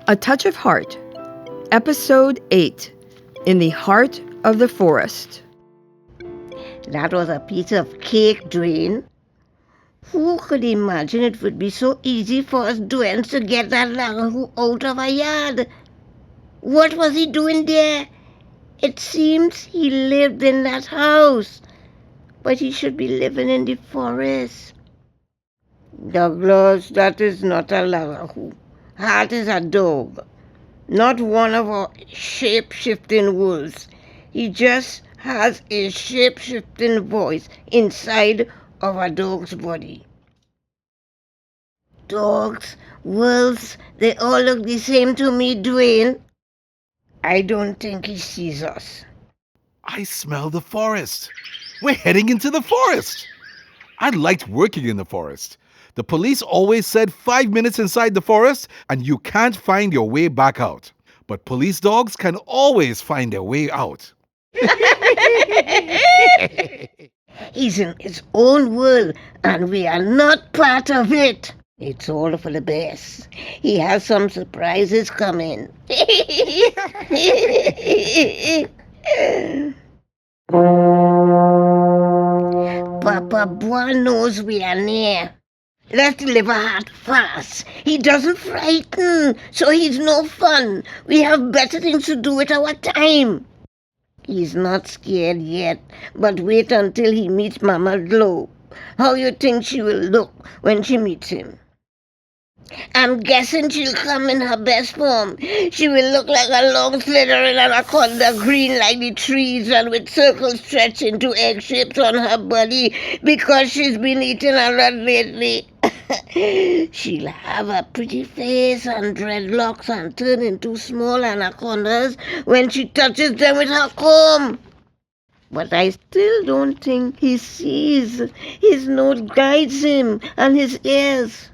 A Touch of Heart, Episode 8, In the Heart of the Forest. That was a piece of cake, Dwayne. Who could imagine it would be so easy for us Douens to get that Lagahoo out of our yard? What was he doing there? It seems he lived in that house, but he should be living in the forest. Douglas, that is not a Lagahoo. Hart is a dog, not one of our shape-shifting wolves. He just has a shape-shifting voice inside of a dog's body. Dogs, wolves, they all look the same to me, Dwayne. I don't think he sees us. I smell the forest. We're heading into the forest. I liked working in the forest. The police always said 5 minutes inside the forest and you can't find your way back out. But police dogs can always find their way out. He's in his own world and we are not part of it. It's all for the best. He has some surprises coming. Papa Bois knows we are near. Let's deliver Hart fast. He doesn't frighten, so he's no fun. We have better things to do with our time. He's not scared yet, but wait until he meets Mama Glow. How you think she will look when she meets him? I'm guessing she'll come in her best form. She will look like a long slithering anaconda, green like the trees and with circles stretched into egg shapes on her body because she's been eating a lot lately. She'll have a pretty face and dreadlocks and turn into small anacondas when she touches them with her comb. But I still don't think he sees. His nose guides him and his ears.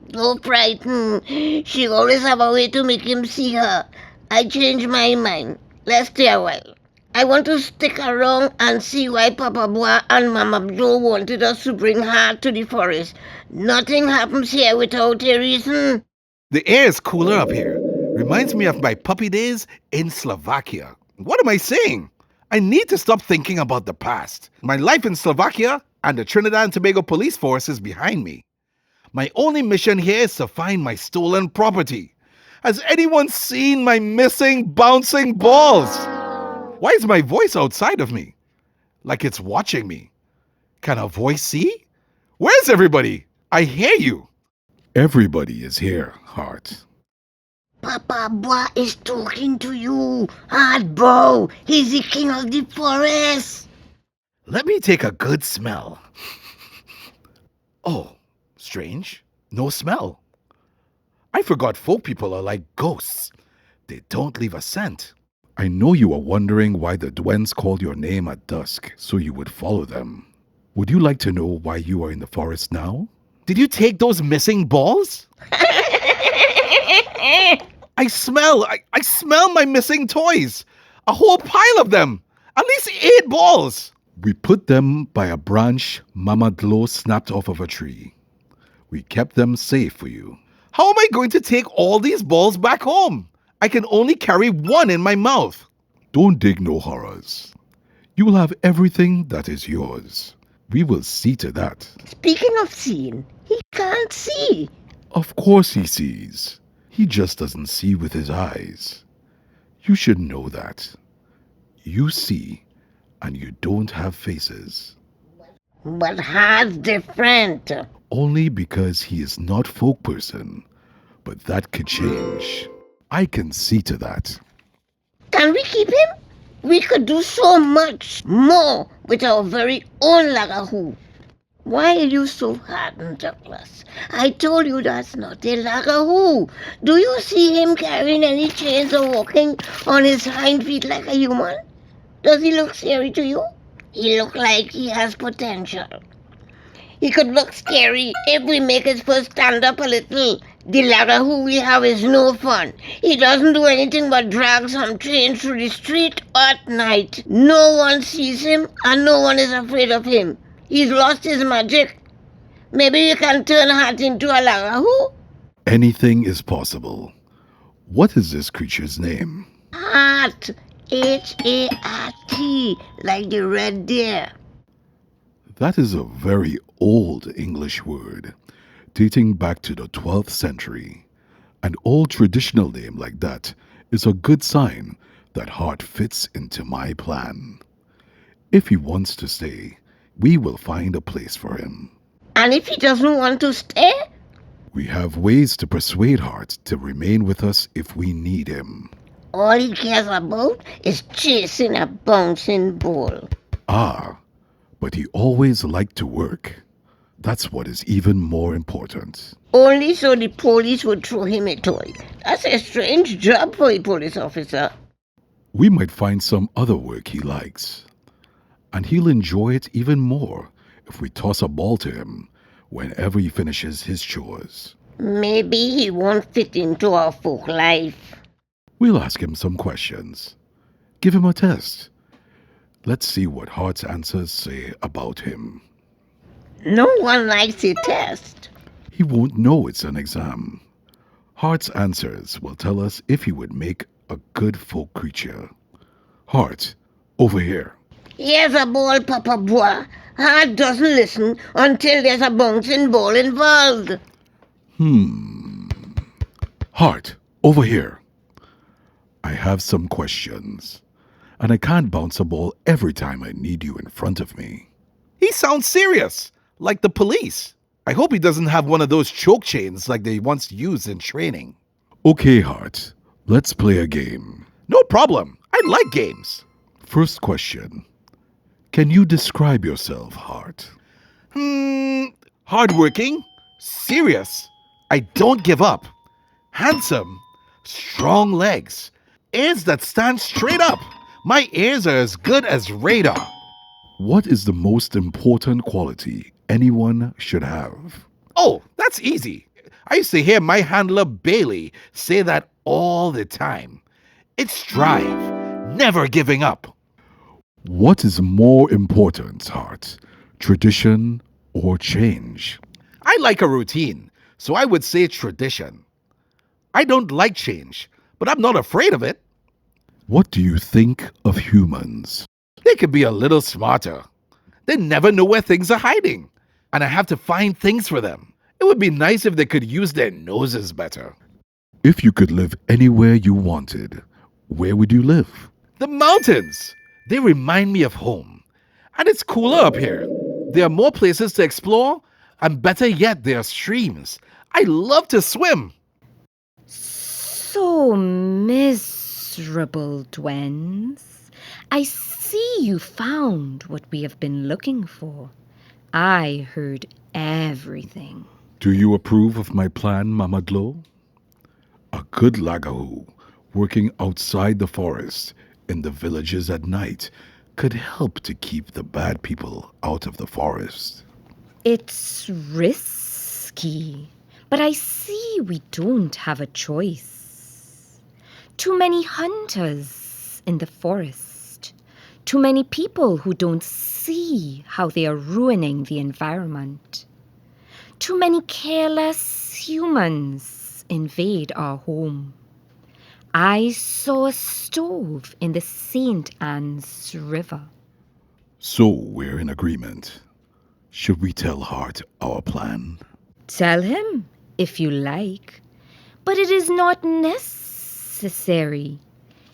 Don't frighten. She always have a way to make him see her. I changed my mind. Let's stay a while. I want to stick around and see why Papa Bois and Mama Joe wanted us to bring Hart to the forest. Nothing happens here without a reason. The air is cooler up here. Reminds me of my puppy days in Slovakia. What am I saying? I need to stop thinking about the past. My life in Slovakia and the Trinidad and Tobago police force is behind me. My only mission here is to find my stolen property. Has anyone seen my missing bouncing balls? Why is my voice outside of me? Like it's watching me. Can a voice see? Where's everybody? I hear you. Everybody is here, Hart. Papa Bois is talking to you. Hart Bow. He's the king of the forest. Let me take a good smell. Oh. Strange. No smell. I forgot folk people are like ghosts. They don't leave a scent. I know you are wondering why the Douens called your name at dusk, so you would follow them. Would you like to know why you are in the forest now? Did you take those missing balls? I smell my missing toys. A whole pile of them. At least 8 balls. We put them by a branch Mama Dlo snapped off of a tree. We kept them safe for you. How am I going to take all these balls back home? I can only carry one in my mouth. Don't dig no horrors. You will have everything that is yours. We will see to that. Speaking of seeing, he can't see. Of course he sees. He just doesn't see with his eyes. You should know that. You see, and you don't have faces. But Hart's different. Only because he is not folk person. But that could change. I can see to that. Can we keep him? We could do so much more with our very own Lagahoo. Why are you so hardened, Douglas? I told you that's not a Lagahoo. Do you see him carrying any chains or walking on his hind feet like a human? Does he look scary to you? He looks like he has potential. He could look scary if we make his foot stand up a little. The Lagahoo we have is no fun. He doesn't do anything but drag some chains through the street at night. No one sees him and no one is afraid of him. He's lost his magic. Maybe you can turn Hart into a Lagahoo? Anything is possible. What is this creature's name? Hart. Hart, like the red deer. That is a very old English word, dating back to the 12th century. An old traditional name like that is a good sign that Hart fits into my plan. If he wants to stay, we will find a place for him. And if he doesn't want to stay? We have ways to persuade Hart to remain with us if we need him. All he cares about is chasing a bouncing ball. Ah, but he always liked to work. That's what is even more important. Only so the police would throw him a toy. That's a strange job for a police officer. We might find some other work he likes. And he'll enjoy it even more if we toss a ball to him whenever he finishes his chores. Maybe he won't fit into our folk life. We'll ask him some questions. Give him a test. Let's see what Hart's answers say about him. No one likes a test. He won't know it's an exam. Hart's answers will tell us if he would make a good folk creature. Hart, over here. Here's a ball, Papa Bois. Hart doesn't listen until there's a bouncing ball involved. Hart, over here. I have some questions, and I can't bounce a ball every time I need you in front of me. He sounds serious, like the police. I hope he doesn't have one of those choke chains like they once used in training. Okay, Hart, let's play a game. No problem. I like games. First question. Can you describe yourself, Hart? Hardworking, serious, I don't give up, handsome, strong legs, ears that stand straight up. My ears are as good as radar. What is the most important quality anyone should have? Oh, that's easy. I used to hear my handler Bailey say that all the time. It's drive, never giving up. What is more important, Hart? Tradition or change? I like a routine, so I would say tradition. I don't like change, but I'm not afraid of it. What do you think of humans? They could be a little smarter. They never know where things are hiding, and I have to find things for them. It would be nice if they could use their noses better. If you could live anywhere you wanted, where would you live? The mountains. They remind me of home. And it's cooler up here. There are more places to explore, and better yet, there are streams. I love to swim. So miserable, Douens. I see you found what we have been looking for. I heard everything. Do you approve of my plan, Mama Glo? A good Lagahoo working outside the forest in the villages at night could help to keep the bad people out of the forest. It's risky, but I see we don't have a choice. Too many hunters in the forest. Too many people who don't see how they are ruining the environment. Too many careless humans invade our home. I saw a stove in the St. Anne's River. So we're in agreement. Should we tell Hart our plan? Tell him, if you like. But it is not necessary.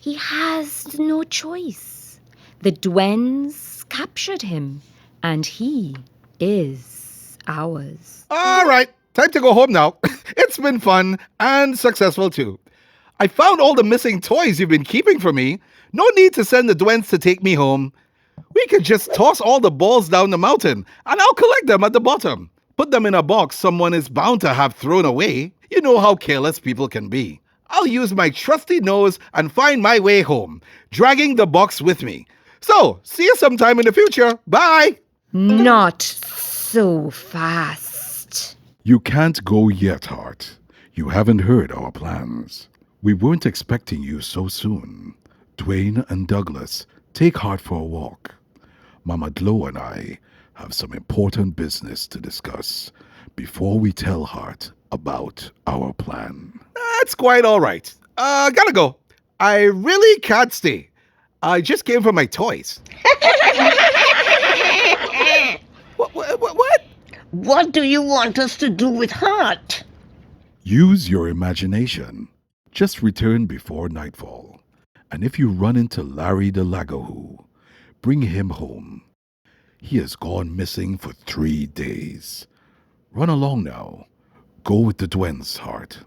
He has no choice. The Douens captured him, and he is ours. All right, time to go home now. It's been fun and successful too. I found all the missing toys you've been keeping for me. No need to send the Douens to take me home. We could just toss all the balls down the mountain, and I'll collect them at the bottom. Put them in a box someone is bound to have thrown away. You know how careless people can be. I'll use my trusty nose and find my way home, dragging the box with me. So, see you sometime in the future. Bye! Not so fast. You can't go yet, Hart. You haven't heard our plans. We weren't expecting you so soon. Dwayne and Douglas, take Hart for a walk. Mama Glo and I have some important business to discuss before we tell Hart about our plan. That's quite all right. Gotta go. I really can't stay. I just came for my toys. What? What do you want us to do with Hart? Use your imagination. Just return before nightfall. And if you run into Larry the Lagahoo, bring him home. He has gone missing for 3 days. Run along now. Go with the Douens, Hart.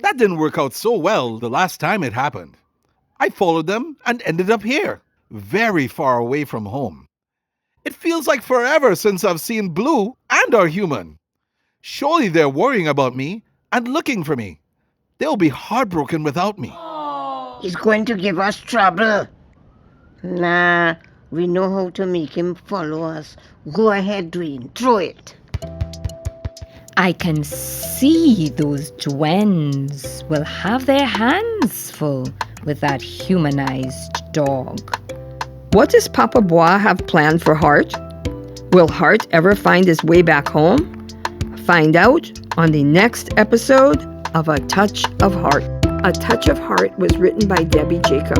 That didn't work out so well the last time it happened. I followed them and ended up here, very far away from home. It feels like forever since I've seen Blue and our human. Surely they're worrying about me and looking for me. They'll be heartbroken without me. He's going to give us trouble. Nah, we know how to make him follow us. Go ahead, Dwayne. Throw it. I can see those Douens will have their hands full with that humanized dog. What does Papa Bois have planned for Hart? Will Hart ever find his way back home? Find out on the next episode of A Touch of Hart. A Touch of Hart was written by Debbie Jacob,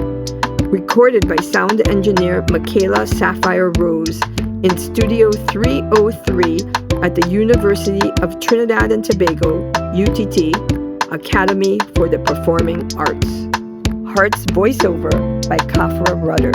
recorded by sound engineer Makela Sapphire Rose in Studio 303 at the University of Trinidad and Tobago, UTT, Academy for the Performing Arts. Hart's voiceover by Khafra Rudder.